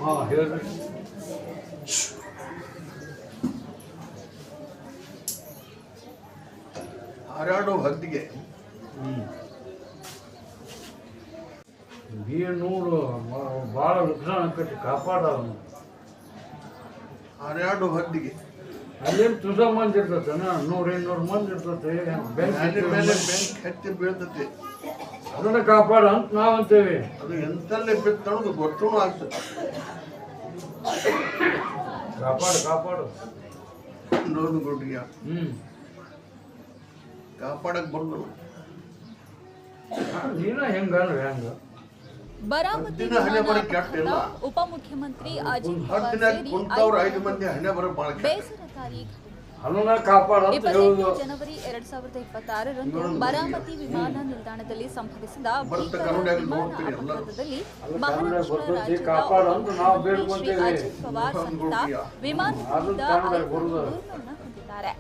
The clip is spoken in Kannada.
ಹಾಂ ಹೇಳ್ರಿ. ಹಾರಾಡೋ ಹದ್ದಿಗೆ ನೂರು ಭಾಳ ಲಕ್ಷಣ ಆಕತಿ ಕಾಪಾಡ ಅವನು. ಹಾರಾಡೋ ಹದ್ದಿಗೆ ಅಲ್ಲೇನು ತುಸ ಮಂದಿ ಇರ್ತೈತೆ 100-200 ಮಂದಿ ಇರ್ತೈತೆ. ಮೇಲೆ ಮೇಲೆ ಬೆಂಕಿ ಹತ್ತಿ ಬೀಳ್ತೈತಿ. ಅದನ್ನ ಕಾಪಾಡ ಅಂತ ನಾವಂತೇವೆ. ಅದು ಎಂತಲ್ಲೇ ಬಿತ್ತು ಅನ್ನೋದು ಗೊತ್ತೂ ಆಗ್ತದೆ. ಕಾಪಾಡು ನೋಡು ಗುಡ್ಡಿಯ ಕಾಪಾಡಕ್ ಬಂದು ನೀನ ಹೆಂಗ ಬರಾಮತಿ ಉಪಮುಖ್ಯಮಂತ್ರಿ ಅಜಿತ್ ಬೇಸರಕಾರಿ ಜನವರಿ 2026ರಂದು ಬರಾಮತಿ ವಿಮಾನ ನಿಲ್ದಾಣದಲ್ಲಿ ಸಂಭವಿಸಿದ ಅಪಘಾತದಲ್ಲಿ ಮಹಾರಾಷ್ಟ್ರ ರಾಜ್ಯದ ಶ್ರೀ ಅಜಿತ್ ಪವಾರ್ ಸಹಿತ ವಿಮಾನ ಹೊಂದಿದ್ದಾರೆ.